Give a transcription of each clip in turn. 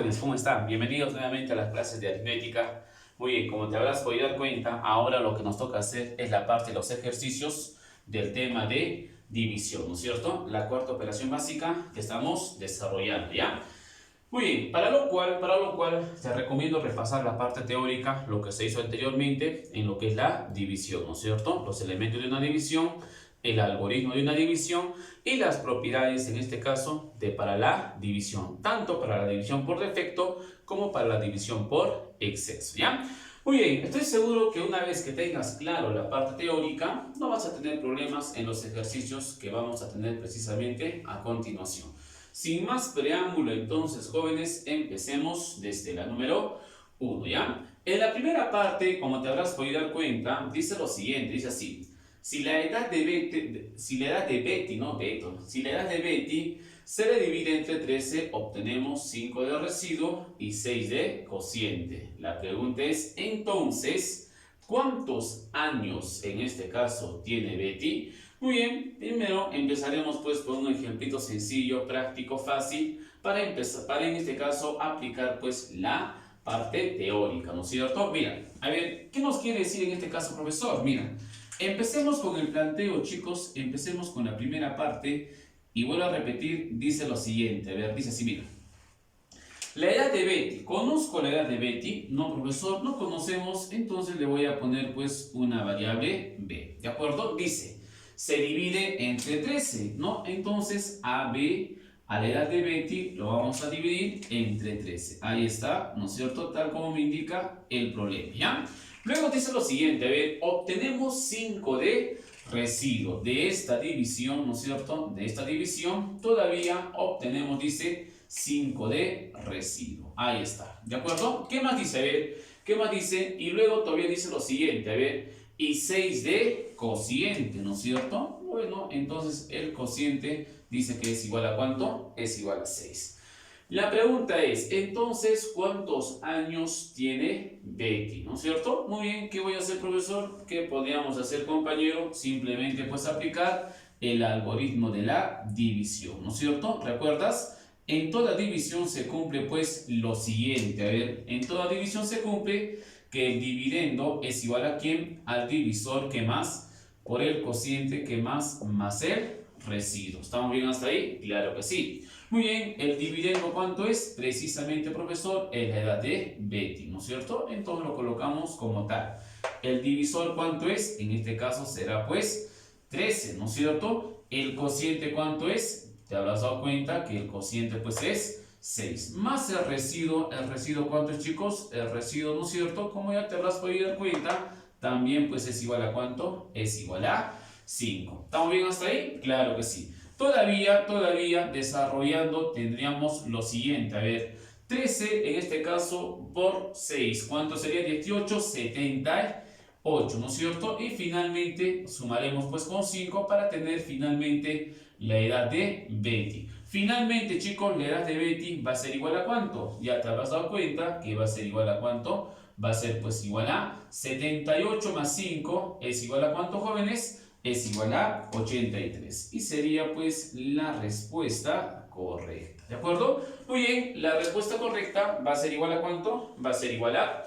jóvenes, ¿cómo están? Bienvenidos nuevamente a las clases de aritmética. Muy bien, como te habrás podido dar cuenta, ahora lo que nos toca hacer es la parte de los ejercicios del tema de división, ¿no es cierto? La cuarta operación básica que estamos desarrollando, ¿ya? Muy bien, para lo cual te recomiendo repasar la parte teórica, lo que se hizo anteriormente en lo que es la división, ¿no es cierto? Los elementos de una división, el algoritmo de una división y las propiedades, en este caso, de para la división, tanto para la división por defecto como para la división por exceso, ¿ya? Muy bien, estoy seguro que una vez que tengas claro la parte teórica, no vas a tener problemas en los ejercicios que vamos a tener precisamente a continuación. Sin más preámbulo, entonces, jóvenes, empecemos desde la número 1, ¿ya? En la primera parte, como te habrás podido dar cuenta, dice lo siguiente, dice así. Si la edad de Betty se le divide entre 13, obtenemos 5 de residuo y 6 de cociente. La pregunta es, entonces, ¿cuántos años en este caso tiene Betty? Muy bien, primero empezaremos pues por un ejemplito sencillo, práctico, fácil, para empezar, para en este caso aplicar pues la parte teórica, ¿no es cierto? Mira, a ver, ¿qué nos quiere decir en este caso, profesor? Mira, empecemos con el planteo, chicos, empecemos con la primera parte y vuelvo a repetir, dice lo siguiente, a ver, dice así, mira. La edad de Betty, ¿conozco la edad de Betty? No, profesor, no conocemos, entonces le voy a poner pues una variable b, ¿de acuerdo? Dice, se divide entre 13, ¿no? Entonces a la edad de Betty lo vamos a dividir entre 13. Ahí está, ¿no es cierto? Tal como me indica el problema, ¿ya? Luego dice lo siguiente, a ver, obtenemos 5 de residuo de esta división, ¿no es cierto? De esta división todavía obtenemos, dice, 5 de residuo. Ahí está, ¿de acuerdo? ¿Qué más dice? A ver, ¿qué más dice? Y luego todavía dice lo siguiente, a ver, y 6 de cociente, ¿no es cierto? Bueno, entonces el cociente dice que es igual a ¿cuánto? Es igual a 6. La pregunta es, entonces, ¿cuántos años tiene Betty? ¿No es cierto? Muy bien, ¿qué voy a hacer, profesor? ¿Qué podríamos hacer, compañero? Simplemente, pues, aplicar el algoritmo de la división, ¿no es cierto? ¿Recuerdas? En toda división se cumple, pues, lo siguiente. A ver, en toda división se cumple que el dividendo es igual a ¿quién? Al divisor, ¿qué más? Por el cociente, ¿qué más? Más el residuo. ¿Estamos bien hasta ahí? Claro que sí. Muy bien, el dividendo ¿cuánto es? Precisamente, profesor, es la edad de Betty, ¿no es cierto? Entonces lo colocamos como tal. El divisor ¿cuánto es? En este caso será pues 13, ¿no es cierto? El cociente ¿cuánto es? Te habrás dado cuenta que el cociente pues es 6. Más el residuo ¿cuánto es, chicos? El residuo, ¿no es cierto? Como ya te habrás podido dar cuenta, también pues es igual a ¿cuánto? Es igual a 5. ¿Estamos bien hasta ahí? Claro que sí. Todavía desarrollando tendríamos lo siguiente, a ver, 13 en este caso por 6, ¿cuánto sería? 18, 78, ¿no es cierto? Y finalmente sumaremos pues con 5 para tener finalmente la edad de Betty. Finalmente, chicos, la edad de Betty va a ser igual a ¿cuánto? Ya te habrás dado cuenta que va a ser igual a ¿cuánto? Va a ser pues igual a 78 más 5 es igual a ¿cuánto, jóvenes? Es igual a 83 y sería pues la respuesta correcta, ¿de acuerdo? Muy bien, la respuesta correcta va a ser igual a ¿cuánto? Va a ser igual a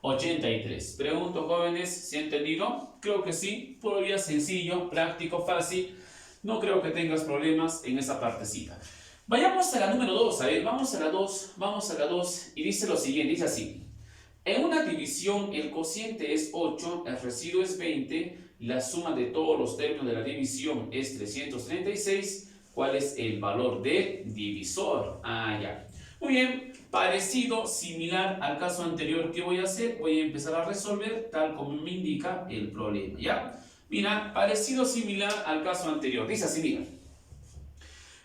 83. Pregunto, jóvenes, ¿se ha entendido? Creo que sí, por vía sencillo, práctico, fácil, no creo que tengas problemas en esa partecita. Vayamos a la número 2, a ver, vamos a la 2 y dice lo siguiente, dice así. En una división el cociente es 8, el residuo es 20, la suma de todos los términos de la división es 336. ¿Cuál es el valor del divisor? Ya. Muy bien, parecido, similar al caso anterior, ¿qué voy a hacer? Voy a empezar a resolver tal como me indica el problema, ¿ya? Mira, parecido, similar al caso anterior. Dice así, mira.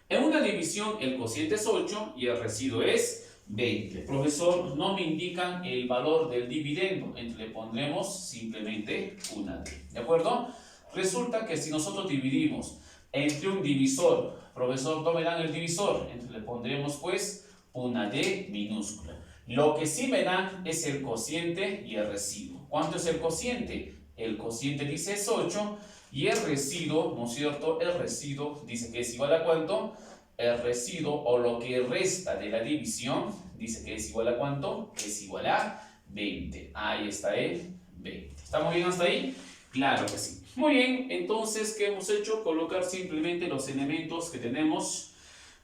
En una división el cociente es 8 y el residuo es 20. Profesor, no me indican el valor del dividendo, entonces le pondremos simplemente una D, ¿de acuerdo? Resulta que si nosotros dividimos entre un divisor, profesor, no me dan el divisor, entonces le pondremos pues una D minúscula. Lo que sí me dan es el cociente y el residuo. ¿Cuánto es el cociente? El cociente dice es 8 y el residuo, ¿no es cierto? El residuo dice que es igual a ¿cuánto? el residuo o lo que resta de la división, dice que es igual a ¿cuánto? Es igual a 20. Ahí está el 20. ¿Estamos bien hasta ahí? Claro que sí. Muy bien, entonces, ¿qué hemos hecho? Colocar simplemente los elementos que tenemos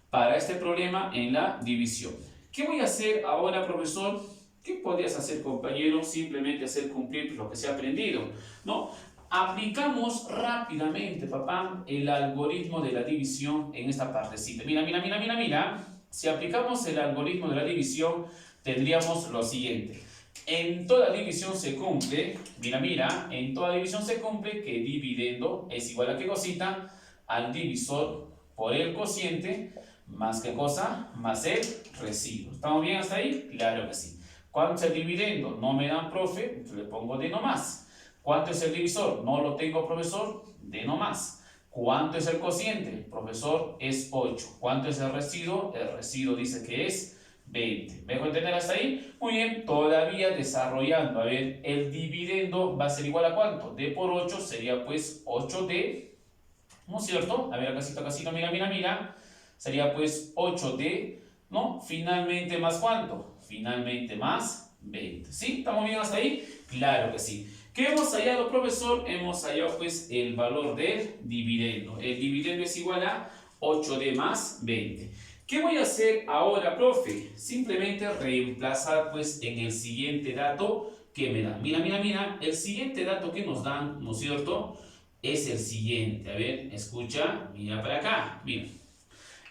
para este problema en la división. ¿Qué voy a hacer ahora, profesor? ¿Qué podrías hacer, compañero? Simplemente hacer cumplir lo que se ha aprendido, ¿no? Aplicamos rápidamente, papá, el algoritmo de la división en esta partecita. Mira, mira, mira, mira, mira. Si aplicamos el algoritmo de la división, tendríamos lo siguiente. En toda división se cumple, mira, mira, en toda división se cumple que dividendo es igual a ¿qué cosita? Al divisor por el cociente, más ¿qué cosa? Más el residuo. ¿Estamos bien hasta ahí? Claro que sí. ¿Cuánto es el dividendo? No me dan, profe, le pongo de no más. ¿Cuánto es el divisor? No lo tengo, profesor, de no más. ¿Cuánto es el cociente? Profesor, es 8. ¿Cuánto es el residuo? El residuo dice que es 20. ¿Me dejo entender hasta ahí? Muy bien, todavía desarrollando. A ver, el dividendo va a ser igual a ¿cuánto? D por 8 sería pues 8D, ¿no es cierto? A ver, casita, casita, mira, mira, mira. Sería pues 8D, ¿no? Finalmente más ¿cuánto? Finalmente más 20. ¿Sí? ¿Estamos bien hasta ahí? Claro que sí. ¿Qué hemos hallado, profesor? Hemos hallado pues el valor del dividendo. El dividendo es igual a 8D más 20. ¿Qué voy a hacer ahora, profe? Simplemente reemplazar pues en el siguiente dato que me dan. Mira, mira, mira, el siguiente dato que nos dan, ¿no es cierto? Es el siguiente. A ver, escucha, mira para acá. Mira.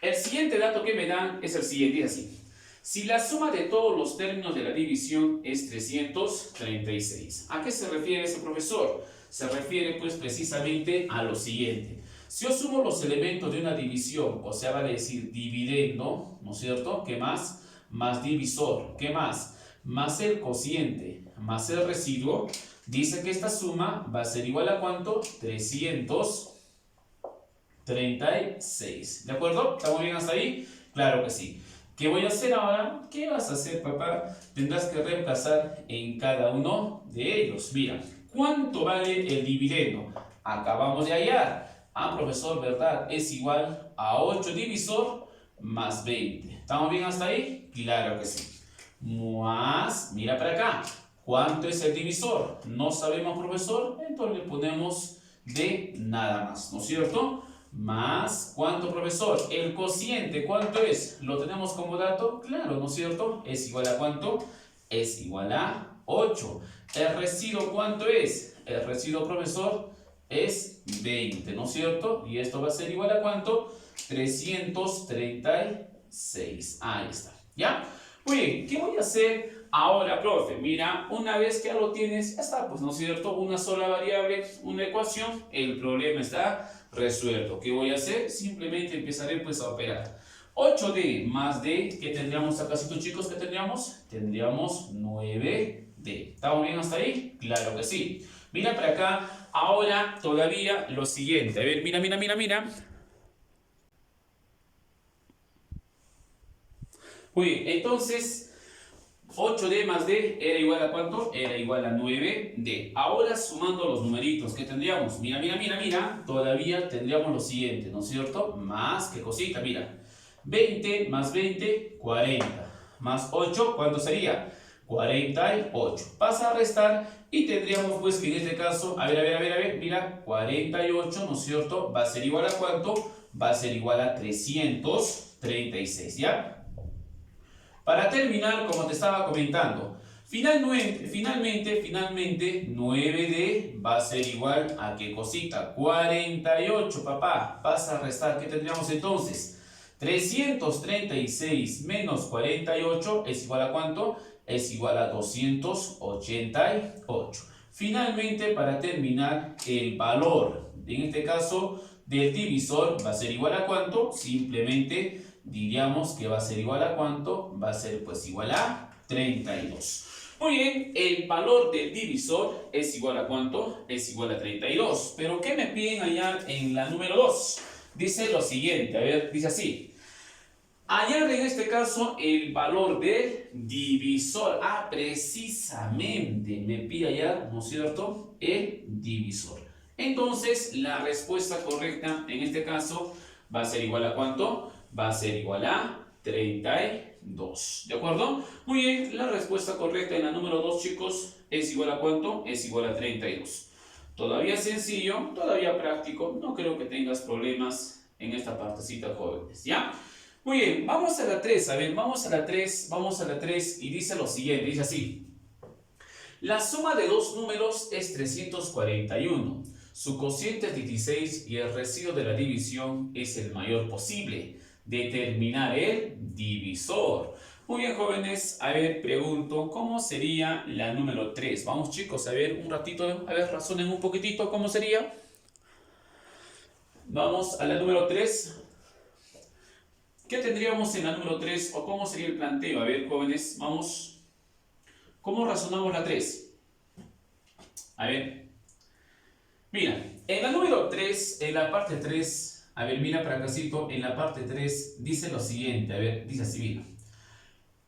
El siguiente dato que me dan es el siguiente, es así. Si la suma de todos los términos de la división es 336. ¿A qué se refiere ese profesor? Se refiere pues precisamente a lo siguiente. Si yo sumo los elementos de una división, o sea, va a decir dividendo, ¿no es cierto? ¿Qué más? Más divisor. ¿Qué más? Más el cociente, más el residuo. Dice que esta suma va a ser igual a ¿cuánto? 336. ¿De acuerdo? ¿Estamos bien hasta ahí? Claro que sí. ¿Qué voy a hacer ahora? ¿Qué vas a hacer, papá? Tendrás que reemplazar en cada uno de ellos. Mira, ¿cuánto vale el dividendo? Acabamos de hallar. Ah, profesor, ¿verdad? Es igual a 8 divisor más 20. ¿Estamos bien hasta ahí? Claro que sí. Más, mira para acá. ¿Cuánto es el divisor? No sabemos, profesor. Entonces le ponemos de nada más, ¿no es cierto? Más, ¿cuánto, profesor? El cociente, ¿cuánto es? ¿Lo tenemos como dato? Claro, ¿no es cierto? ¿Es igual a cuánto? Es igual a 8. ¿El residuo cuánto es? El residuo, profesor, es 20, ¿no es cierto? Y esto va a ser igual a ¿cuánto? 336. Ahí está, ¿ya? Muy bien, ¿qué voy a hacer ahora, profe? Mira, una vez que ya lo tienes, ya está, pues, ¿no es cierto? Una sola variable, una ecuación, el problema está resuelto. ¿Qué voy a hacer? Simplemente empezaré pues a operar. 8D más D, ¿qué tendríamos acá, chicos? ¿Qué tendríamos? Tendríamos 9D. ¿Estamos bien hasta ahí? Claro que sí. Mira para acá, ahora todavía lo siguiente. A ver, mira, mira, mira, mira. Muy bien, entonces 8D más D era igual a ¿cuánto? Era igual a 9D. Ahora sumando los numeritos que tendríamos, mira, mira, mira, mira, todavía tendríamos lo siguiente, ¿no es cierto? Más, ¿qué cosita? Mira, 20 más 20, 40. Más 8, ¿cuánto sería? 48. Pasa a restar y tendríamos pues que en este caso, a ver, a ver, a ver, a ver, mira, 48, ¿no es cierto? Va a ser igual a ¿cuánto? Va a ser igual a 336, ¿ya? Para terminar, como te estaba comentando, finalmente 9D va a ser igual a ¿qué cosita? 48, papá. Pasa a restar, ¿qué tendríamos entonces? 336 menos 48 es igual a ¿cuánto? Es igual a 288. Finalmente, para terminar, el valor, en este caso, del divisor va a ser igual a ¿cuánto? Simplemente diríamos que va a ser igual a ¿cuánto? Va a ser pues igual a 32. Muy bien, el valor del divisor es igual a ¿cuánto? Es igual a 32. Pero ¿qué me piden allá en la número 2? Dice lo siguiente, a ver, dice así. Hallar en este caso el valor del divisor. Ah, precisamente me pide hallar, ¿no es cierto? El divisor. Entonces, la respuesta correcta en este caso va a ser igual a ¿cuánto? va a ser igual a 32. ¿De acuerdo? Muy bien, la respuesta correcta en la número 2, chicos, ¿es igual a cuánto? Es igual a 32. Todavía sencillo, todavía práctico, no creo que tengas problemas en esta partecita, jóvenes, ¿ya? Muy bien, vamos a la 3, a ver, vamos a la 3 y dice lo siguiente, dice así. La suma de dos números es 341. Su cociente es 16 y el residuo de la división es el mayor posible. Determinar el divisor. Muy bien, jóvenes, a ver, pregunto, ¿cómo sería la número 3? Vamos, chicos, a ver, un ratito, a ver, razonen un poquitito, ¿cómo sería? Vamos a la número 3. ¿Qué tendríamos en la número 3 o cómo sería el planteo? A ver, jóvenes, vamos. ¿Cómo razonamos la 3? A ver. Mira, en la número 3, en la parte 3, a ver, mira para acácito, en la parte 3 dice lo siguiente, a ver, dice así, mira.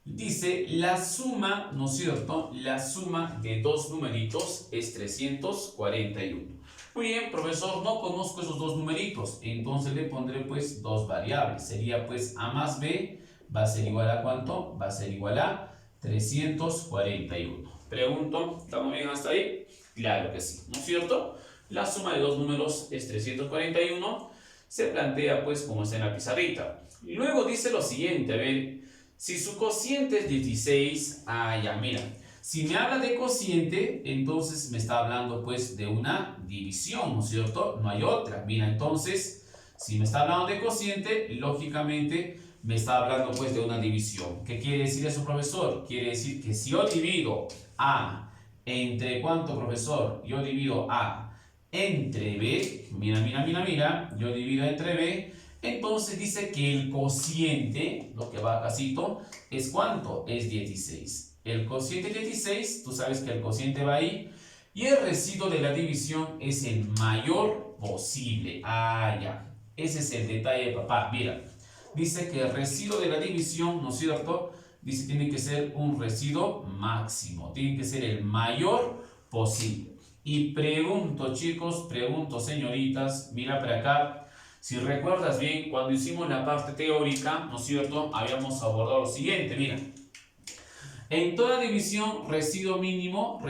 Dice, la suma, ¿no es cierto? La suma de dos numeritos es 341. Muy bien, profesor, no conozco esos dos numeritos, entonces le pondré pues dos variables. Sería pues a más b va a ser igual a ¿cuánto? Va a ser igual a 341. Pregunto, ¿estamos bien hasta ahí? Claro que sí, ¿no es cierto? La suma de dos números es 341. Se plantea pues como está en la pizarrita. Y luego dice lo siguiente, a ver, si su cociente es 16, ya mira, si me habla de cociente, entonces me está hablando pues de una división, ¿no es cierto? No hay otra. Mira, entonces, si me está hablando de cociente, lógicamente me está hablando pues de una división. ¿Qué quiere decir eso, profesor? Quiere decir que si yo divido A entre ¿cuánto, profesor? Yo divido A entre B, mira, yo divido entre B, entonces dice que el cociente, lo que va acácito, es ¿cuánto? Es 16. El cociente es 16, tú sabes que el cociente va ahí, y el residuo de la división es el mayor posible. Ya, ese es el detalle, papá. Mira, dice que el residuo de la división, ¿no es cierto? Dice que tiene que ser un residuo máximo, tiene que ser el mayor posible. Y pregunto, chicos, pregunto, señoritas, mira para acá, si recuerdas bien, cuando hicimos la parte teórica, ¿no es cierto? Habíamos abordado lo siguiente, mira. En toda división, residuo mínimo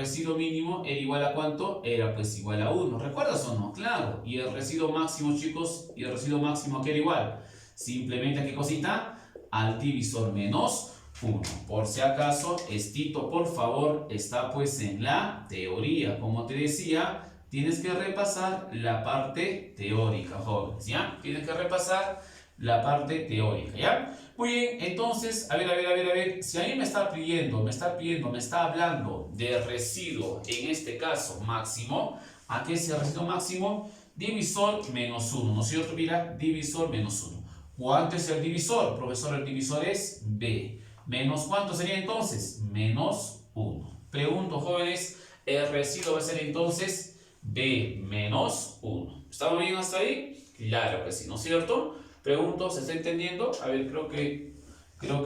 era igual a ¿cuánto? Era pues igual a 1, ¿recuerdas o no? Claro, y el residuo máximo, chicos, y el residuo máximo que era igual, simplemente ¿a qué cosita? Al divisor menos 1. Por si acaso, estito, por favor, está pues en la teoría. Como te decía, tienes que repasar la parte teórica, jóvenes, ¿ya? Tienes que repasar la parte teórica, ¿ya? Muy bien, entonces, a ver, si a mí me está hablando de residuo, en este caso máximo, ¿a qué es el residuo máximo? Divisor menos 1, ¿no es cierto? Mira, divisor menos 1. ¿Cuánto es el divisor? Profesor, el divisor es B. ¿Menos cuánto sería entonces? Menos 1. Pregunto, jóvenes, el residuo va a ser entonces B menos 1. ¿Estamos bien hasta ahí? Claro que sí, ¿no es cierto? Pregunto, ¿se está entendiendo? A ver, creo que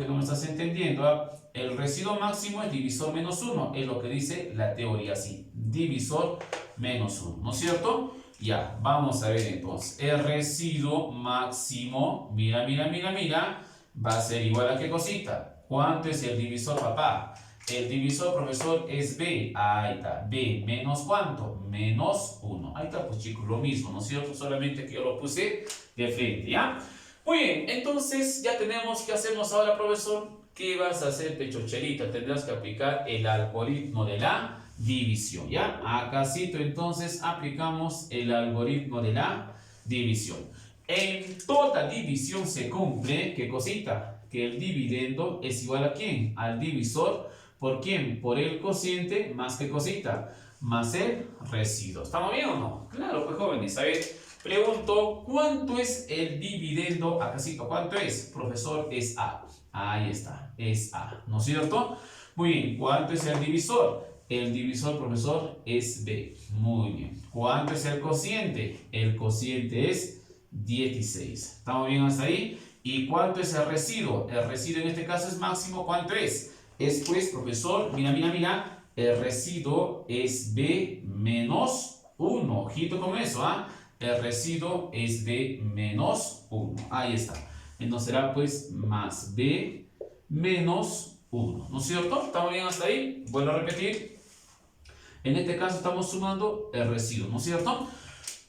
no me estás entendiendo. El residuo máximo es divisor menos 1. Es lo que dice la teoría, sí. Divisor menos 1, ¿no es cierto? Ya, vamos a ver entonces. El residuo máximo, mira, va a ser igual a ¿qué cosita? ¿Cuánto es el divisor, papá? El divisor, profesor, es B. Ahí está. B menos ¿cuánto? Menos 1. Ahí está, pues chicos, lo mismo, ¿no es cierto? Solamente que yo lo puse de frente, ¿ya? Muy bien, entonces ya tenemos que hacernos ahora, profesor. ¿Qué vas a hacer, pechochelita? Tendrás que aplicar el algoritmo de la división, ¿ya? Acácito, entonces, aplicamos el algoritmo de la división. En toda división se cumple, ¿qué cosita? Que el dividendo es igual a ¿quién? Al divisor. ¿Por quién? Por el cociente más ¿qué cosita? Más el residuo. ¿Estamos bien o no? Claro, pues jóvenes, a ver, pregunto, ¿cuánto es el dividendo? Acácito, ¿cuánto es? Profesor, es A. Ahí está, es A, ¿no es cierto? Muy bien, ¿cuánto es el divisor? El divisor, profesor, es B. Muy bien. ¿Cuánto es el cociente? El cociente es 16. ¿Estamos bien hasta ahí? ¿Y cuánto es el residuo? El residuo en este caso es máximo. ¿Cuánto es? Es pues, profesor, mira. El residuo es B menos 1. Ojito con eso, ¿ah? El residuo es B menos 1. Ahí está. Entonces será pues más b menos 1, ¿no es cierto? ¿Estamos bien hasta ahí? Vuelvo a repetir. En este caso estamos sumando el residuo, ¿no es cierto?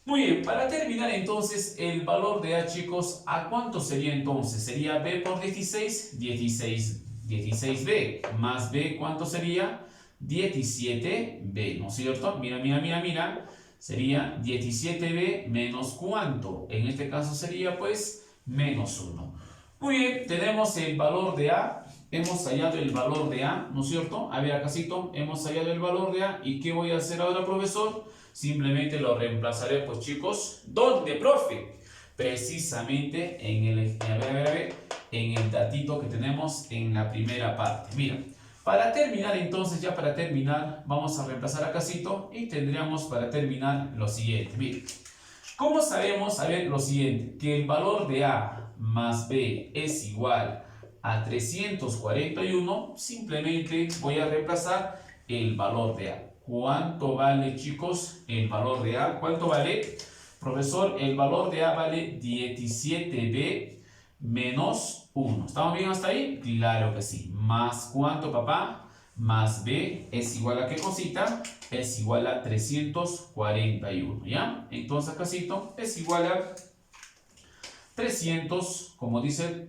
Muy bien, para terminar entonces el valor de A, chicos, ¿a cuánto sería entonces? Sería B por 16, 16b, más B, ¿cuánto sería? 17b, ¿no es cierto? Mira, mira, mira, mira, sería 17b menos ¿cuánto? En este caso sería pues menos 1. Muy bien, tenemos el valor de A, hemos hallado el valor de A, ¿no es cierto? A ver, acásito, hemos hallado el valor de A, ¿y qué voy a hacer ahora, profesor? Simplemente lo reemplazaré, pues chicos, ¿dónde, profe? Precisamente en el, en el datito que tenemos en la primera parte. Mira, para terminar entonces, ya para terminar, vamos a reemplazar a casito y tendríamos para terminar lo siguiente. Mira, ¿cómo sabemos, a ver, lo siguiente? Que el valor de A más B es igual a 341, simplemente voy a reemplazar el valor de A. ¿Cuánto vale, chicos, el valor de A? ¿Cuánto vale? Profesor, el valor de A vale 17b menos 1. ¿Estamos bien hasta ahí? Claro que sí. ¿Más cuánto, papá? Más b es igual a ¿qué cosita? Es igual a 341, ¿ya? Entonces, casito, es igual a 300, como dice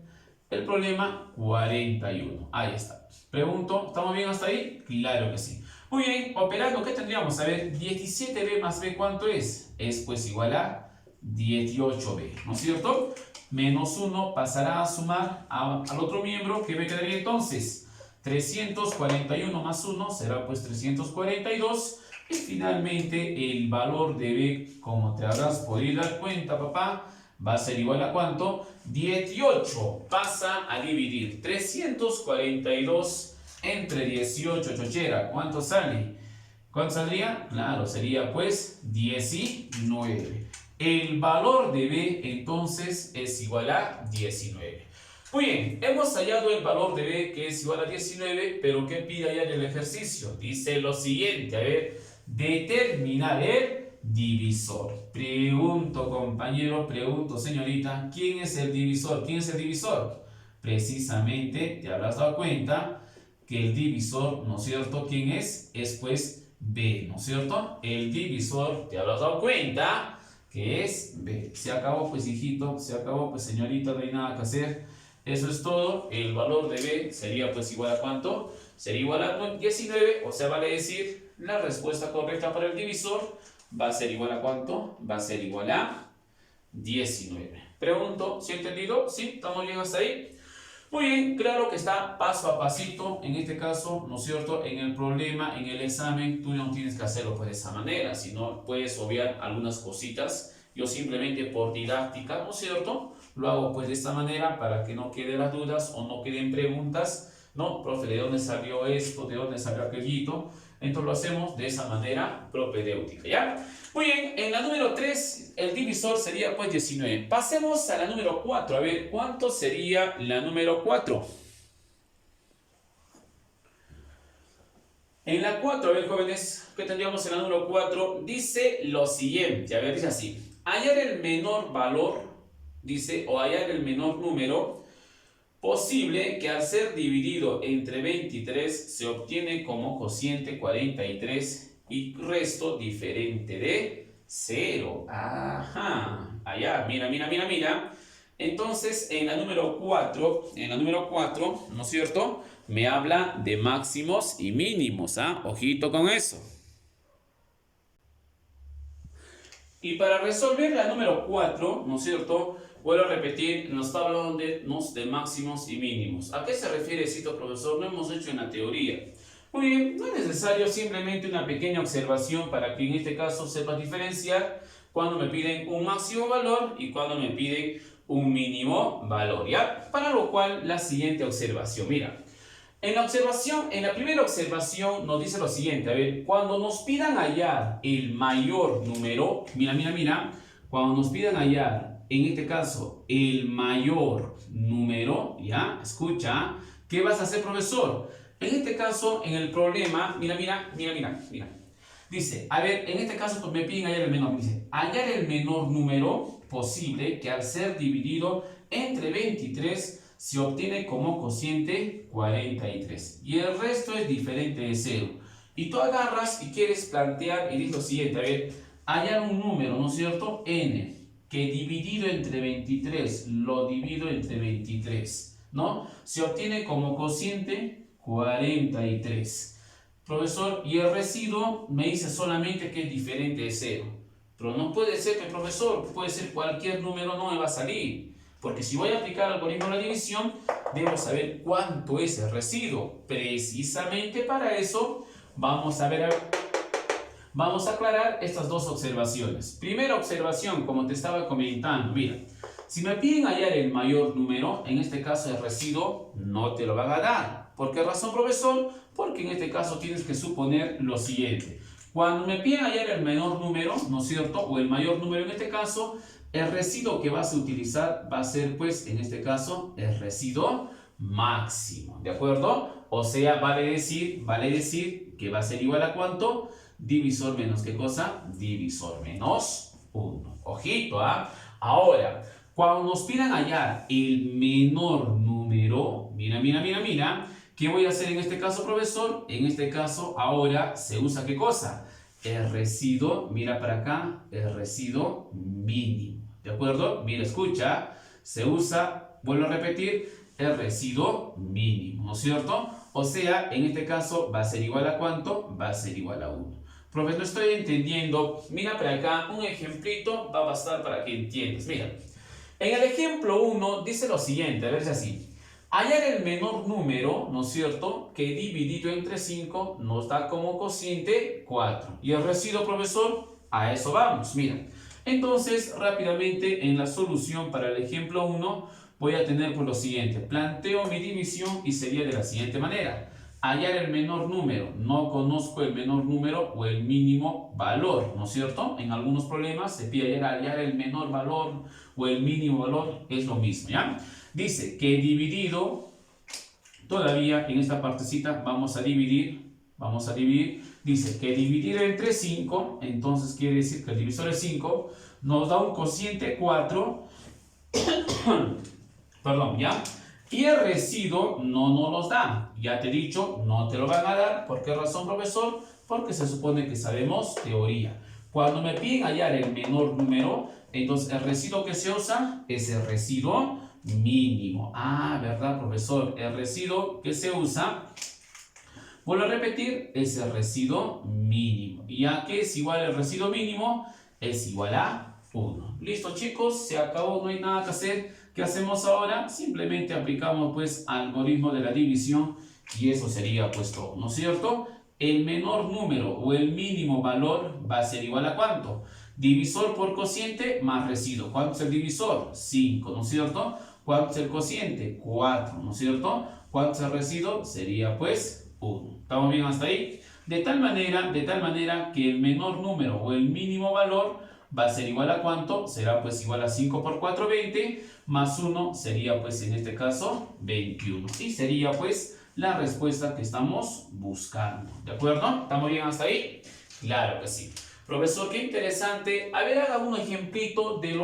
el problema, 41. Ahí está. Pregunto, ¿estamos bien hasta ahí? Claro que sí. Muy bien, operando, ¿qué tendríamos? A ver, 17b más b, ¿cuánto es? Es pues igual a 18b, ¿no es cierto? Menos 1 pasará a sumar al otro miembro, ¿qué me quedaría entonces? 341 más 1 será pues 342. Y finalmente el valor de b, como te habrás podido dar cuenta, papá, va a ser igual a ¿cuánto? 18 pasa a dividir 342 entre 18, chochera. ¿Cuánto sale? ¿Cuánto saldría? Claro, sería pues 19. El valor de B entonces es igual a 19. Muy bien, hemos hallado el valor de B que es igual a 19, pero ¿qué pide allá en el ejercicio? Dice lo siguiente, a ver, determinar el divisor. Pregunto, compañero, pregunto, señorita, ¿quién es el divisor? ¿Quién es el divisor? Precisamente, te habrás dado cuenta que el divisor, ¿no es cierto? ¿Quién es? Es pues B, ¿no es cierto? El divisor, te habrás dado cuenta que es B. Se acabó pues, hijito, se acabó pues, señorita, no hay nada que hacer. Eso es todo. El valor de B sería pues igual a ¿cuánto? Sería igual a 19, o sea, vale decir, la respuesta correcta para el divisor va a ser igual a ¿cuánto? Va a ser igual a 19. Pregunto, ¿sí he entendido? ¿Sí? ¿Estamos bien hasta ahí? Muy bien, claro que está paso a pasito, en este caso, ¿no es cierto? En el problema, en el examen, tú no tienes que hacerlo pues de esa manera, sino puedes obviar algunas cositas. Yo simplemente por didáctica, ¿no es cierto? Lo hago pues de esta manera para que no queden las dudas o no queden preguntas, ¿no? Profe, ¿de dónde salió esto? ¿De dónde salió aquellito? Entonces lo hacemos de esa manera propedéutica, ¿ya? Muy bien, en la número 3 el divisor sería pues 19. Pasemos a la número 4. A ver, ¿cuánto sería la número 4? En la 4, a ver, jóvenes, ¿qué tendríamos en la número 4? Dice lo siguiente, a ver, dice así. Hallar el menor valor, dice, o hallar el menor número posible que al ser dividido entre 23 se obtiene como cociente 43 y resto diferente de 0. Ajá, allá, mira, mira, mira, mira. Entonces, en la número 4, ¿no es cierto? Me habla de máximos y mínimos, ¿ah? Ojito con eso. Y para resolver la número 4, ¿no es cierto? Vuelvo a repetir, nos está hablando de máximos y mínimos. ¿A qué se refiere esto, profesor? No hemos hecho en la teoría. Muy bien, no es necesario, simplemente una pequeña observación para que en este caso sepas diferenciar cuando me piden un máximo valor y cuando me piden un mínimo valor, ¿ya? Para lo cual, la siguiente observación, mira. En la primera observación nos dice lo siguiente, a ver, cuando nos pidan hallar el mayor número, mira, mira, mira, cuando nos pidan hallar, en este caso, el mayor número, ¿ya? Escucha, ¿qué vas a hacer, profesor? En este caso, en el problema, mira, mira, mira, mira, mira. Dice, a ver, en este caso me piden hallar el menor, dice, hallar el menor número, posible que al ser dividido entre 23 se obtiene como cociente 43 y el resto es diferente de 0. Y tú agarras y quieres plantear y dices lo siguiente, a ver, hallar un número, ¿no es cierto? N, que dividido entre 23 lo divido entre 23, ¿no? Se obtiene como cociente 43. Profesor, y el residuo me dice solamente que es diferente de 0. Pero no puede ser que, profesor, puede ser cualquier número, no me va a salir. Porque si voy a aplicar el algoritmo de la división, debo saber cuánto es el residuo. Precisamente para eso vamos a aclarar estas dos observaciones. Primera observación, como te estaba comentando, mira, si me piden hallar el mayor número, en este caso el residuo, no te lo van a dar. ¿Por qué razón, profesor? Porque en este caso tienes que suponer lo siguiente. Cuando me piden hallar el menor número, ¿no es cierto? O el mayor número en este caso, el residuo que vas a utilizar va a ser, pues, en este caso, el residuo máximo, ¿de acuerdo? O sea, vale decir que va a ser igual a ¿cuánto? Divisor menos, ¿qué cosa? Divisor menos 1. Ojito, ¿ah? Ahora, cuando nos pidan hallar el menor número, mira, ¿qué voy a hacer en este caso, profesor? En este caso, ahora se usa ¿qué cosa? El residuo, mira para acá, el residuo mínimo, ¿de acuerdo? Mira, escucha, se usa, vuelvo a repetir, el residuo mínimo, ¿no es cierto? O sea, en este caso va a ser igual a ¿cuánto? Va a ser igual a 1. Profe, no estoy entendiendo. Mira para acá, un ejemplito va a bastar para que entiendas. Mira, en el ejemplo 1 dice lo siguiente, a ver si así. Hallar el menor número, ¿no es cierto?, que dividido entre 5 nos da como cociente 4. ¿Y el residuo, profesor? A eso vamos, mira. Entonces, rápidamente en la solución para el ejemplo 1 voy a tener por lo siguiente. Planteo mi división y sería de la siguiente manera. Hallar el menor número. No conozco el menor número o el mínimo valor, ¿no es cierto? En algunos problemas se pide hallar el menor valor o el mínimo valor, es lo mismo, ¿ya? Dice que dividido, todavía en esta partecita vamos a dividir, dice que dividido entre 5, entonces quiere decir que el divisor es 5, nos da un cociente 4, perdón, ¿ya? Y el residuo no nos los da, ya te he dicho, no te lo van a dar. ¿Por qué razón, profesor? Porque se supone que sabemos teoría. Cuando me piden hallar el menor número, entonces el residuo que se usa es el residuo mínimo. Ah, ¿verdad, profesor? El residuo que se usa, vuelvo a repetir, es el residuo mínimo. Y ya que es igual al residuo mínimo, es igual a 1. Listo, chicos, se acabó, no hay nada que hacer. ¿Qué hacemos ahora? Simplemente aplicamos, pues, algoritmo de la división y eso sería, pues, todo, ¿no es cierto? El menor número o el mínimo valor va a ser igual a ¿cuánto? Divisor por cociente más residuo. ¿Cuánto es el divisor? 5, ¿no es cierto? ¿Cuánto es el cociente? 4, ¿no es cierto? ¿Cuánto es el residuo? Sería, pues, 1. ¿Estamos bien hasta ahí? De tal manera que el menor número o el mínimo valor va a ser igual a ¿cuánto? Será pues igual a 5 por 4, 20, más 1 sería pues en este caso 21. Y sería pues la respuesta que estamos buscando. ¿De acuerdo? ¿Estamos bien hasta ahí? Claro que sí. Profesor, qué interesante. A ver, haga un ejemplito del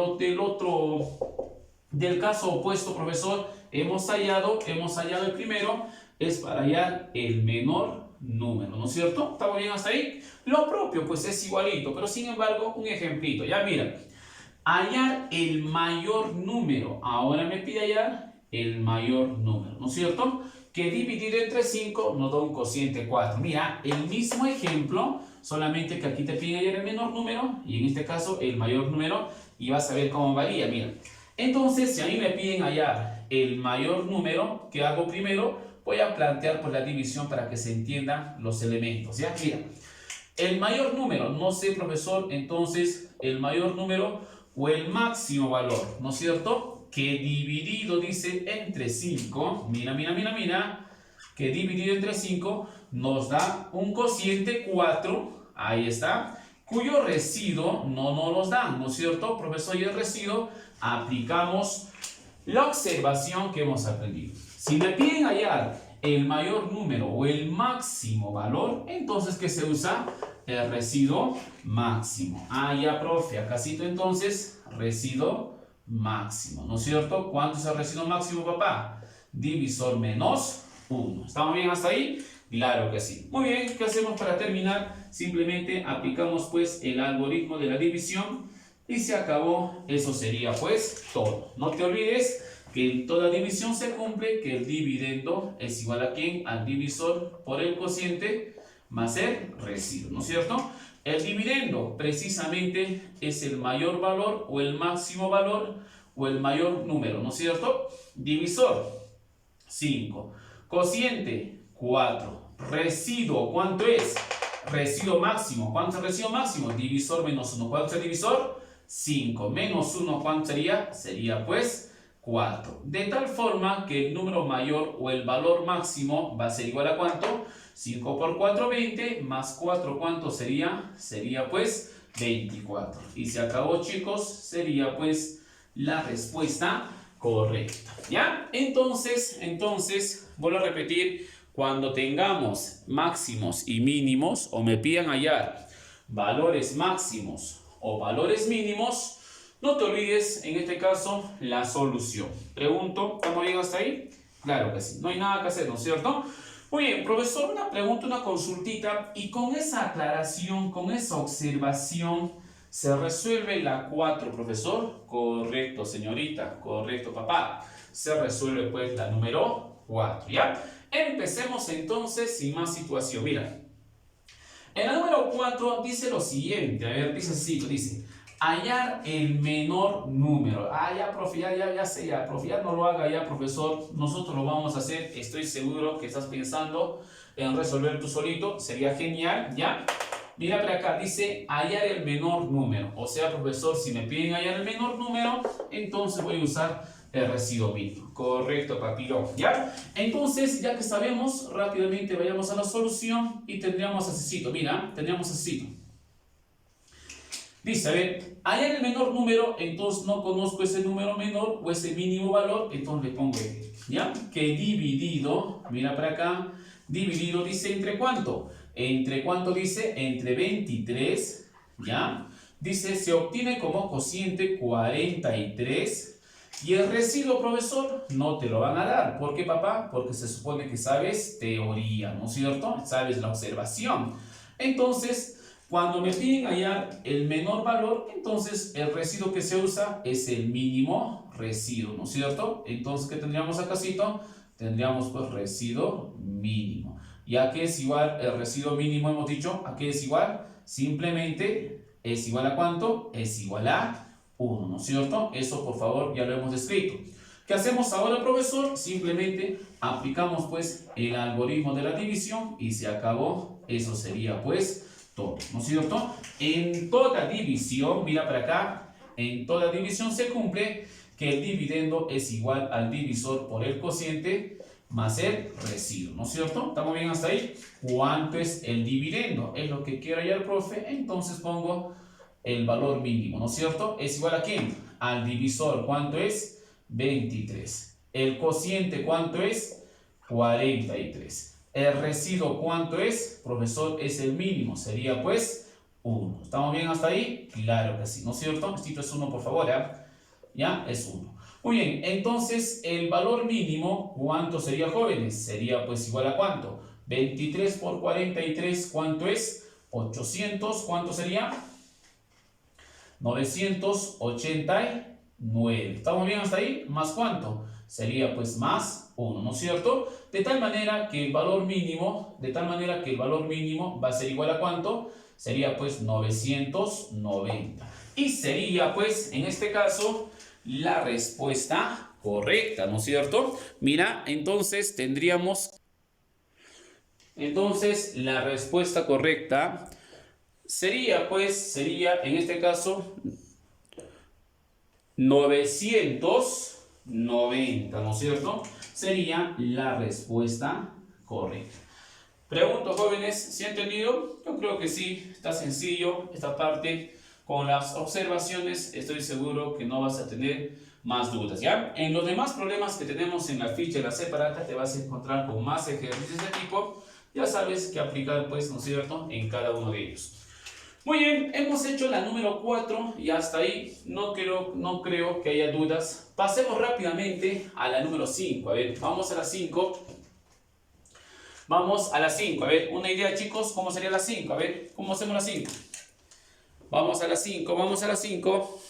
caso opuesto, profesor. Hemos hallado el primero, es para hallar el menor número, ¿no es cierto? ¿Estamos bien hasta ahí? Lo propio, pues es igualito, pero sin embargo, un ejemplito. Ya mira, hallar el mayor número. Ahora me pide hallar el mayor número, ¿no es cierto? Que dividido entre 5 nos da un cociente 4. Mira, el mismo ejemplo, solamente que aquí te piden hallar el menor número y en este caso el mayor número y vas a ver cómo varía, mira. Entonces, si a mí me piden hallar el mayor número, ¿qué hago primero? Voy a plantear pues la división para que se entiendan los elementos, ¿ya? Mira, el mayor número, no sé, profesor, entonces el mayor número o el máximo valor, ¿no es cierto? Que dividido, dice, entre 5, mira, que dividido entre 5 nos da un cociente 4, ahí está, cuyo residuo no nos los dan, ¿no es cierto? Profesor, y el residuo aplicamos la observación que hemos aprendido. Si me piden hallar el mayor número o el máximo valor, entonces ¿qué se usa? el residuo máximo. Ah, ya, profe, acásito entonces, residuo máximo, ¿no es cierto? ¿Cuánto es el residuo máximo, papá? Divisor menos 1. ¿Estamos bien hasta ahí? Claro que sí. Muy bien, ¿qué hacemos para terminar? Simplemente aplicamos pues el algoritmo de la división y se acabó. Eso sería pues todo. No te olvides que en toda división se cumple que el dividendo es igual a ¿quién? Al divisor por el cociente más el residuo, ¿no es cierto? El dividendo precisamente es el mayor valor o el máximo valor o el mayor número, ¿no es cierto? Divisor 5, cociente 4, residuo, ¿cuánto es? Residuo máximo, ¿cuánto es el residuo máximo? Divisor menos 1, ¿cuánto es el divisor? 5, menos 1, ¿cuánto sería? Sería pues 4. De tal forma que el número mayor o el valor máximo va a ser igual a ¿cuánto? 5 por 4, 20, más 4, ¿cuánto sería? Sería pues 24. Y se acabó, chicos, sería pues la respuesta correcta. ¿Ya? Entonces, vuelvo a repetir, cuando tengamos máximos y mínimos, o me pidan hallar valores máximos o valores mínimos, no te olvides, en este caso, la solución. Pregunto, ¿estamos bien hasta ahí? Claro que sí, no hay nada que hacer, ¿no es cierto? Muy bien, profesor, una pregunta, una consultita, y con esa aclaración, con esa observación, ¿se resuelve la 4, profesor? Correcto, señorita, correcto, papá. Se resuelve pues la número 4, ¿ya? Empecemos entonces sin más situación. Mira, en la número 4 dice lo siguiente, a ver, dice así, dice hallar el menor número. Ah, ya, profe, ya sé, ya, profe, ya no lo haga ya, profesor, nosotros lo vamos a hacer. Estoy seguro que estás pensando en resolver tú solito, sería genial, ¿ya? Mira por acá, dice hallar el menor número. O sea, profesor, si me piden hallar el menor número, entonces voy a usar el residuo mínimo. Correcto, papiro, ¿ya? Entonces, ya que sabemos, rápidamente vayamos a la solución y tendríamos así, mira, tendríamos así. Dice, a ver, hallar el menor número, entonces no conozco ese número menor o ese mínimo valor, entonces le pongo ¿ya? Que dividido, mira para acá, dividido dice entre cuánto. ¿Entre cuánto dice? Entre 23, ¿ya? Dice, se obtiene como cociente 43 y el residuo, profesor, no te lo van a dar. ¿Por qué, papá? Porque se supone que sabes teoría, ¿no es cierto? Sabes la observación. Entonces, cuando me piden hallar el menor valor, entonces el residuo que se usa es el mínimo residuo, ¿no es cierto? Entonces, ¿qué tendríamos acá? Tendríamos pues residuo mínimo. ¿Y a qué es igual el residuo mínimo? Hemos dicho, ¿a qué es igual? Simplemente es igual a ¿cuánto? Es igual a 1, ¿no es cierto? Eso, por favor, ya lo hemos escrito. ¿Qué hacemos ahora, profesor? Simplemente aplicamos pues el algoritmo de la división y se acabó. Eso sería pues todo, ¿no es cierto? En toda división, mira para acá, en toda división se cumple que el dividendo es igual al divisor por el cociente más el residuo, ¿no es cierto? ¿Estamos bien hasta ahí? ¿Cuánto es el dividendo? Es lo que quiero hallar, profe. Entonces pongo el valor mínimo, ¿no es cierto? ¿Es igual a quién? Al divisor, ¿cuánto es? 23. El cociente, ¿cuánto es? 43. El residuo, ¿cuánto es? Profesor, es el mínimo, sería pues 1. ¿Estamos bien hasta ahí? Claro que sí, ¿no es cierto? Esto es 1, por favor, ¿ya? ¿Ya? Es 1. Muy bien, entonces el valor mínimo, ¿cuánto sería, jóvenes? Sería pues igual a ¿cuánto? 23 por 43, ¿cuánto es? 800, ¿cuánto sería? 989. ¿Estamos bien hasta ahí? ¿Más cuánto? Sería pues más 1, ¿no es cierto? De tal manera que el valor mínimo, va a ser igual a ¿cuánto? Sería pues 990. Y sería pues, en este caso, la respuesta correcta, ¿no es cierto? Mira, entonces tendríamos... Entonces, la respuesta correcta sería en este caso 990, ¿no es cierto? Sería la respuesta correcta. Pregunto, jóvenes, ¿sí han entendido? Yo creo que sí, está sencillo esta parte. Con las observaciones estoy seguro que no vas a tener más dudas, ¿ya? En los demás problemas que tenemos en la ficha de la separata te vas a encontrar con más ejercicios de tipo ya sabes que aplicar, pues, ¿no es cierto?, en cada uno de ellos. Muy bien, hemos hecho la número 4 y hasta ahí no creo que haya dudas. Pasemos rápidamente a la número 5. A ver, vamos a la 5. Vamos a la 5. A ver, una idea, chicos, ¿cómo sería la 5? A ver, ¿cómo hacemos la 5? Vamos a la 5, vamos a la 5.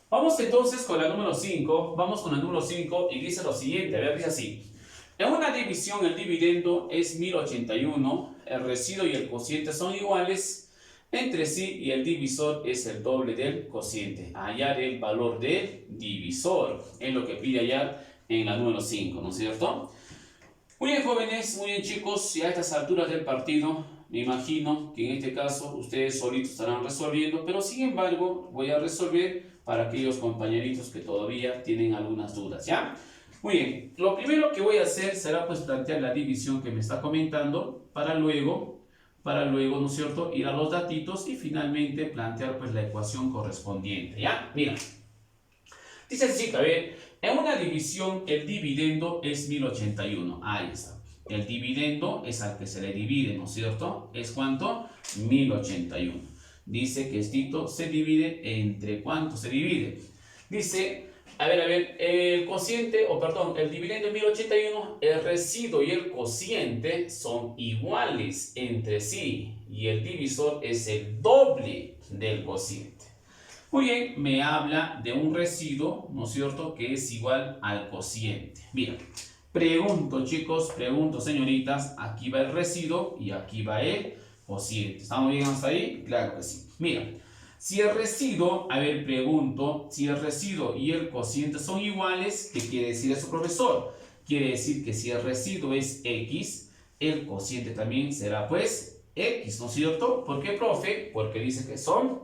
Vamos entonces con la número 5. Vamos con la número 5 y dice lo siguiente. A ver, dice así. En una división el dividendo es 1081, el residuo y el cociente son iguales entre sí y el divisor es el doble del cociente. Hallar el valor del divisor es lo que pide hallar en la número 5, ¿no es cierto? Muy bien, jóvenes, muy bien, chicos, y a estas alturas del partido me imagino que en este caso ustedes solitos estarán resolviendo, pero sin embargo voy a resolver para aquellos compañeritos que todavía tienen algunas dudas, ¿ya? Muy bien, lo primero que voy a hacer será pues plantear la división que me está comentando para luego, ¿no es cierto?, ir a los datitos y finalmente plantear pues la ecuación correspondiente, ¿ya? Mira, dice así, a ver, en una división el dividendo es 1081, ahí está. El dividendo es al que se le divide, ¿no es cierto? ¿Es cuánto? 1081. Dice que esto se divide entre ¿cuánto se divide? Dice... A ver, el cociente, el dividendo de 1081, el residuo y el cociente son iguales entre sí y el divisor es el doble del cociente. Muy bien, me habla de un residuo, ¿no es cierto?, que es igual al cociente. Mira, pregunto, chicos, pregunto, señoritas, aquí va el residuo y aquí va el cociente. ¿Estamos bien hasta ahí? Claro que sí. Mira. Si el residuo, a ver, pregunto, si el residuo y el cociente son iguales, ¿qué quiere decir eso, profesor? Quiere decir que si el residuo es X, el cociente también será pues X, ¿no es cierto? ¿Por qué, profe? Porque dice que son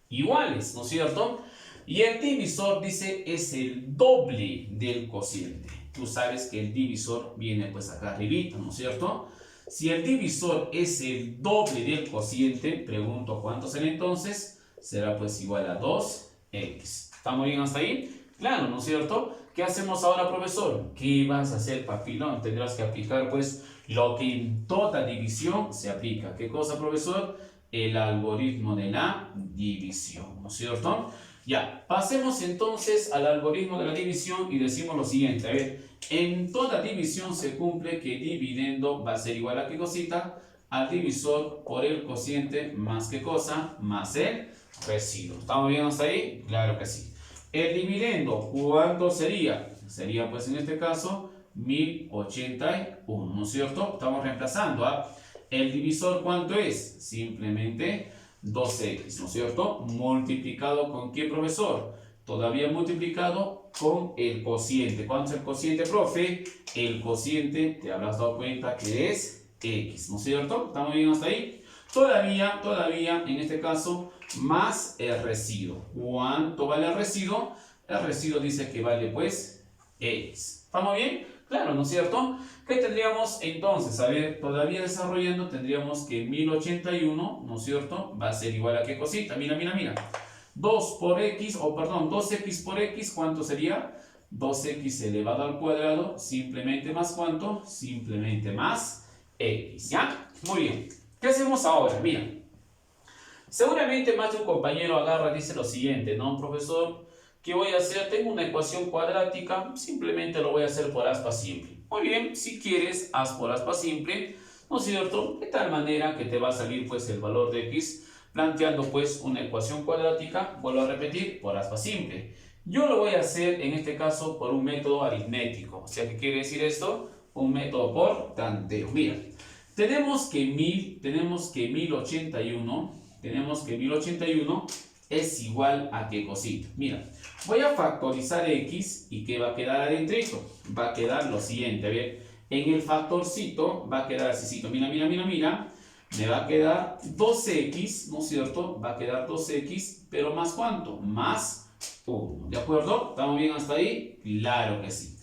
iguales, ¿no es cierto? Y el divisor dice es el doble del cociente. Tú sabes que el divisor viene pues acá arribita, ¿no es cierto? Si el divisor es el doble del cociente, pregunto cuánto será entonces, será pues igual a 2x. ¿Estamos bien hasta ahí? Claro, ¿no es cierto? ¿Qué hacemos ahora, profesor? ¿Qué vas a hacer, papilón? Tendrás que aplicar pues lo que en toda división se aplica. ¿Qué cosa, profesor? El algoritmo de la división, ¿no es cierto? Ya, pasemos entonces al algoritmo de la división y decimos lo siguiente. A ver, en toda división se cumple que dividendo va a ser igual a ¿qué cosita? Al divisor por el cociente más ¿qué cosa? Más el residuo. ¿Estamos bien hasta ahí? Claro que sí. El dividendo, ¿cuánto sería? Sería pues en este caso 1081, ¿no es cierto? Estamos reemplazando a el divisor, ¿cuánto es? Simplemente 2x, ¿no es cierto? Multiplicado ¿con qué, profesor? Todavía multiplicado con el cociente. ¿Cuánto es el cociente, profe? El cociente, te habrás dado cuenta que es x, ¿no es cierto? ¿Estamos bien hasta ahí? Todavía, en este caso, más el residuo. ¿Cuánto vale el residuo? El residuo dice que vale, pues, x. ¿Estamos bien? Claro, ¿no es cierto? ¿Qué tendríamos entonces? A ver, todavía desarrollando, tendríamos que 1081, ¿no es cierto? Va a ser igual a ¿qué cosita? Mira. 2 por x, o perdón, 2x por x, ¿cuánto sería? 2x elevado al cuadrado, simplemente más ¿cuánto? Simplemente más x, ¿ya? Muy bien. ¿Qué hacemos ahora? Mira, seguramente más de un compañero agarra y dice lo siguiente, ¿no, profesor? ¿Qué voy a hacer? Tengo una ecuación cuadrática, simplemente lo voy a hacer por aspa simple. Muy bien, si quieres, haz por aspa simple, ¿no es cierto? De tal manera que te va a salir pues el valor de x, planteando pues una ecuación cuadrática, vuelvo a repetir, por aspa simple. Yo lo voy a hacer en este caso por un método aritmético. O sea, ¿qué quiere decir esto? Un método por tanteo. Mira, tenemos que 1081 es igual a ¿qué cosita? Mira, voy a factorizar x y ¿qué va a quedar adentrito? Va a quedar lo siguiente, a ver, en el factorcito va a quedar así, mira, me va a quedar 2x, ¿no es cierto? Va a quedar 2x, pero ¿más cuánto? Más 1, ¿de acuerdo? ¿Estamos bien hasta ahí? Claro que sí.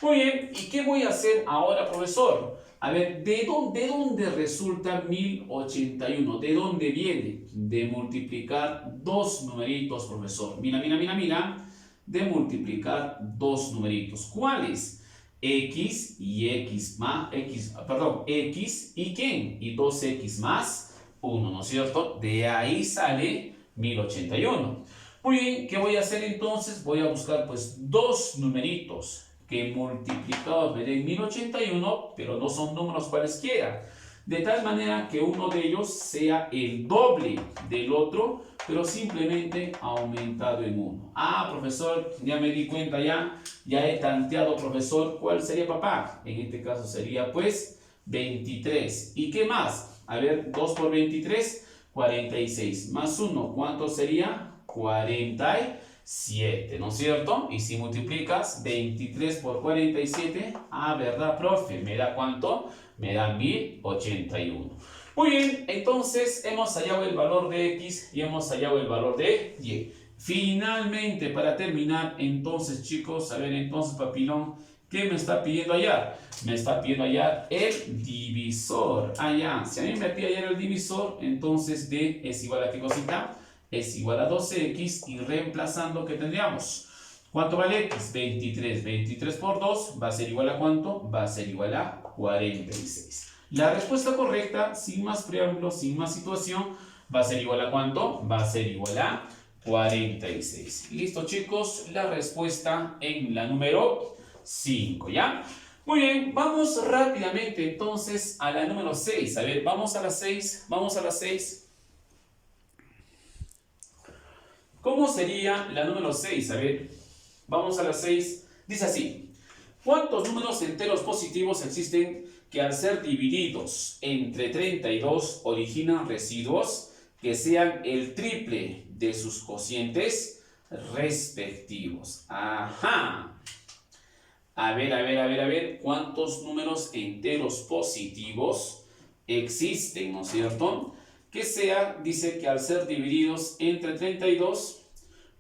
Muy bien, ¿y qué voy a hacer ahora, profesor? A ver, ¿de dónde resulta 1081? ¿De dónde viene? De multiplicar dos numeritos, profesor. Mira. de multiplicar dos numeritos. ¿Cuáles? X y X más, X y ¿quién? Y 2X más 1, ¿no es cierto? De ahí sale 1081. Muy bien, ¿qué voy a hacer entonces? Voy a buscar pues dos numeritos que multiplicados me den 1081, pero no son números cualesquiera. De tal manera que uno de ellos sea el doble del otro, pero simplemente aumentado en 1. Ah, profesor, ya me di cuenta ya he tanteado, profesor, ¿cuál sería papá? En este caso sería pues 23. ¿Y qué más? A ver, 2 por 23, 46. Más 1, ¿cuánto sería? 47, ¿no es cierto? Y si multiplicas 23 por 47, ah, ¿verdad, profe? ¿Me da cuánto? Me da 1081. Muy bien, entonces hemos hallado el valor de X y hemos hallado el valor de Y. Finalmente, para terminar, entonces chicos, a ver, entonces papilón, ¿qué me está pidiendo hallar? Me está pidiendo hallar el divisor. Ya, si a mí me pide hallar el divisor, entonces D es igual a ¿qué cosita? Es igual a 12X y reemplazando, ¿qué tendríamos? ¿Cuánto vale X? 23. 23 por 2 va a ser igual a ¿cuánto? Va a ser igual a 46. La respuesta correcta, sin más preámbulos, sin más situación, va a ser igual a ¿cuánto? Va a ser igual a 46. Listo, chicos, la respuesta en la número 5, ¿ya? Muy bien, vamos rápidamente entonces a la número 6. A ver, vamos a la 6, vamos a la 6. ¿Cómo sería la número 6? A ver, vamos a la 6. Dice así: ¿cuántos números enteros positivos existen que al ser divididos entre 32 originan residuos que sean el triple de sus cocientes respectivos? Ajá. A ver, ¿cuántos números enteros positivos existen, ¿no es cierto? Que sea, dice que al ser divididos entre 32,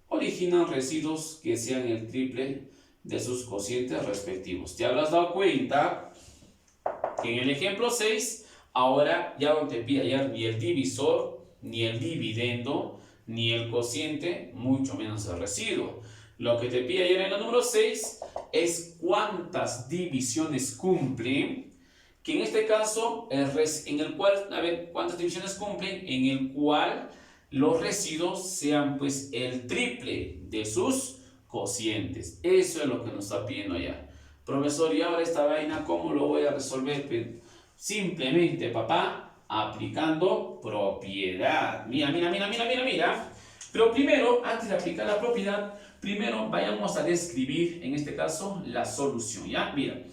originan residuos que sean el triple de sus cocientes respectivos. ¿Te habrás dado cuenta que en el ejemplo 6, ahora ya no te pide hallar ni el divisor, ni el dividendo, ni el cociente, mucho menos el residuo? Lo que te pide hallar en el número 6 es cuántas divisiones cumplen, que en este caso, en el cual, a ver, ¿cuántas divisiones cumplen? En el cual los residuos sean pues el triple de sus cocientes. Eso es lo que nos está pidiendo allá. Profesor, y ahora esta vaina, ¿cómo lo voy a resolver? Pues, simplemente, papá, aplicando propiedad. Mira. Pero primero, antes de aplicar la propiedad, primero vayamos a describir, en este caso, la solución, ¿ya? Mira.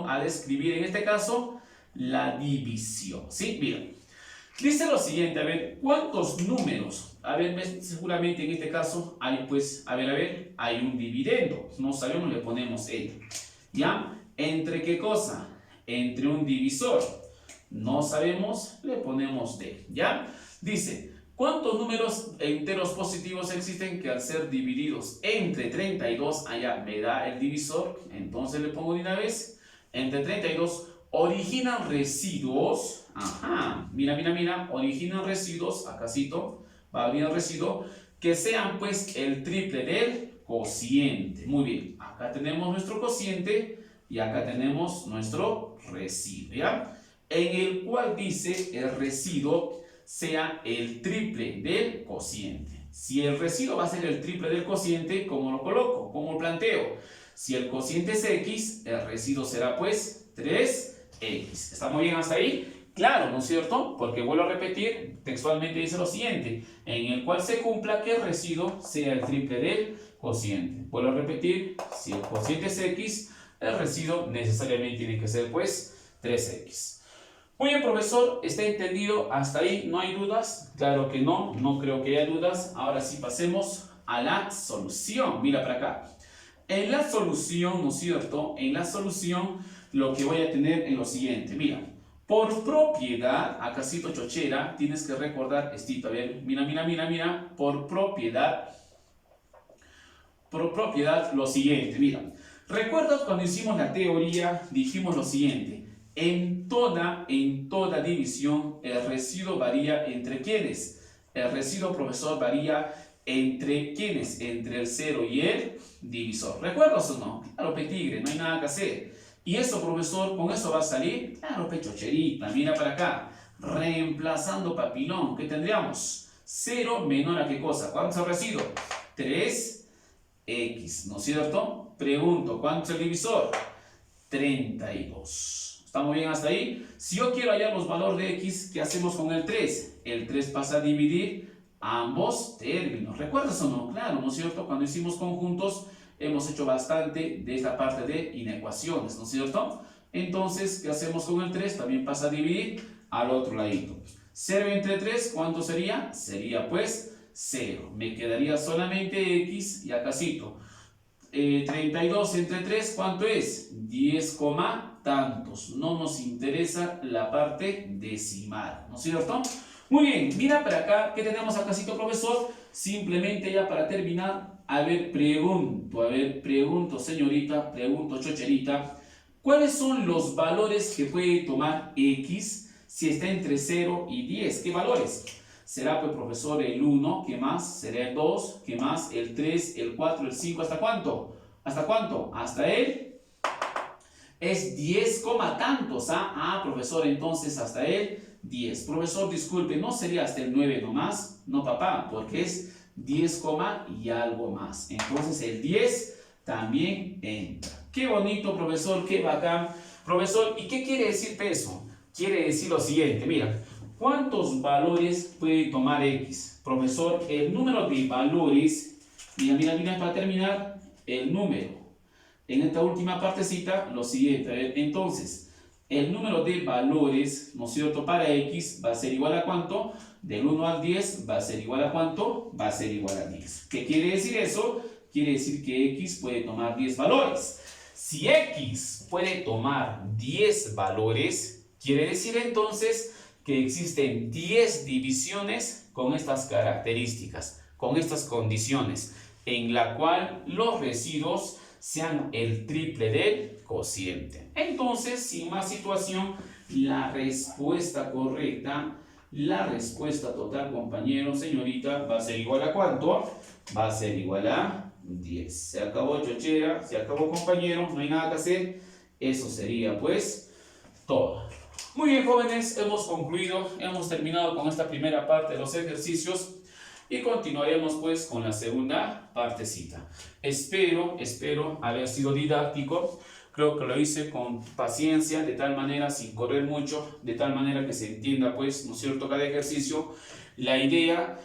A describir en este caso la división, ¿sí? Mira, dice lo siguiente, a ver, ¿cuántos números? A ver, seguramente en este caso hay pues, hay un dividendo, no sabemos, le ponemos N, ¿ya? ¿Entre qué cosa? Entre un divisor, no sabemos, le ponemos D, ¿ya? Dice, ¿cuántos números enteros positivos existen que al ser divididos entre 32, allá me da el divisor? Entonces le pongo de una vez, entre 32 originan residuos. Ajá, mira, originan residuos, acácito, va a venir el residuo, que sean pues el triple del cociente. Muy bien, acá tenemos nuestro cociente y acá tenemos nuestro residuo, ¿ya? En el cual dice el residuo sea el triple del cociente. Si el residuo va a ser el triple del cociente, ¿cómo lo coloco? ¿Cómo lo planteo? Si el cociente es X, el residuo será pues 3X. ¿Estamos bien hasta ahí? Claro, ¿no es cierto? Porque vuelvo a repetir, textualmente dice lo siguiente, en el cual se cumpla que el residuo sea el triple del cociente. Vuelvo a repetir, si el cociente es X, el residuo necesariamente tiene que ser pues 3X. Muy bien, profesor, ¿está entendido hasta ahí? ¿No hay dudas? Claro que no, no creo que haya dudas. Ahora sí pasemos a la solución. Mira para acá. En la solución, ¿no es cierto? En la solución lo que voy a tener es lo siguiente. Mira, por propiedad, acácito chochera, tienes que recordar estito. A ver, mira. Por propiedad lo siguiente. Mira, ¿recuerdas cuando hicimos la teoría? Dijimos lo siguiente. En toda división, el residuo varía entre ¿quiénes? El residuo, profesor, varía ¿Entre quiénes? Entre el 0 y el divisor. ¿Recuerdas o no? Claro, tigre, no hay nada que hacer. ¿Y eso, profesor? ¿Con eso va a salir? Claro, chocherita, mira para acá. Reemplazando papilón, ¿qué tendríamos? 0 menor a ¿qué cosa? ¿Cuánto es el residuo? 3x, ¿no es cierto? Pregunto, ¿cuánto es el divisor? 32. ¿Estamos bien hasta ahí? Si yo quiero hallar los valores de x, ¿qué hacemos con el 3? El 3 pasa a dividir ambos términos. ¿Recuerdas o no? Claro, ¿no es cierto? Cuando hicimos conjuntos, hemos hecho bastante de esta parte de inecuaciones, ¿no es cierto? Entonces, ¿qué hacemos con el 3? También pasa a dividir al otro ladito. 0 entre 3, ¿cuánto sería? Sería pues 0. Me quedaría solamente x y acácito. 32 entre 3, ¿cuánto es? 10, tantos. No nos interesa la parte decimal, ¿no es cierto? Muy bien, mira para acá, ¿qué tenemos acácito, profesor? Simplemente ya para terminar, a ver, pregunto, señorita, pregunto, chocherita, ¿cuáles son los valores que puede tomar x si está entre 0 y 10? ¿Qué valores? Será, pues, profesor, el 1, ¿qué más? Será el 2, ¿qué más? El 3, el 4, el 5, ¿hasta cuánto? ¿Hasta cuánto? Hasta el... Es 10, tantos, ¿ah? Ah, profesor, entonces hasta el 10. Profesor, disculpe, ¿no sería hasta el 9 nomás? No, papá, porque es 10, y algo más. Entonces el 10 también entra. Qué bonito, profesor, qué bacán. Profesor, ¿y qué quiere decir peso? Quiere decir lo siguiente, mira. ¿Cuántos valores puede tomar x? Profesor, el número de valores, mira, para terminar, el número. En esta última partecita, lo siguiente. A ver, entonces, el número de valores, ¿no es cierto?, para x va a ser igual a ¿cuánto? Del 1 al 10 va a ser igual a ¿cuánto? Va a ser igual a 10. ¿Qué quiere decir eso? Quiere decir que x puede tomar 10 valores. Si x puede tomar 10 valores, quiere decir entonces que existen 10 divisiones con estas características, con estas condiciones, en la cual los residuos sean el triple del cociente. Entonces, sin más situación, la respuesta correcta, la respuesta total, compañero, señorita, va a ser igual a ¿cuánto? Va a ser igual a 10. Se acabó, chochera, se acabó, compañero, no hay nada que hacer. Eso sería, pues, todo. Muy bien, jóvenes, hemos concluido, hemos terminado con esta primera parte de los ejercicios. Y continuaremos pues con la segunda partecita. Espero haber sido didáctico. Creo que lo hice con paciencia, de tal manera, sin correr mucho, de tal manera que se entienda pues, ¿no es cierto?, cada ejercicio. La idea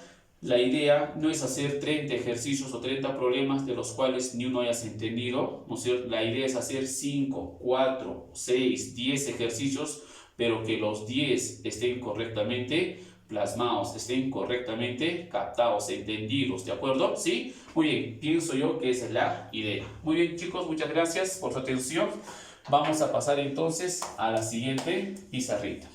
no es hacer 30 ejercicios o 30 problemas de los cuales ni uno hayas entendido, ¿no es cierto? La idea es hacer 5, 4, 6, 10 ejercicios, pero que los 10 estén correctamente plasmados, estén correctamente captados, entendidos, ¿de acuerdo? ¿Sí? Muy bien, pienso yo que esa es la idea. Muy bien, chicos, muchas gracias por su atención. Vamos a pasar entonces a la siguiente pizarrita.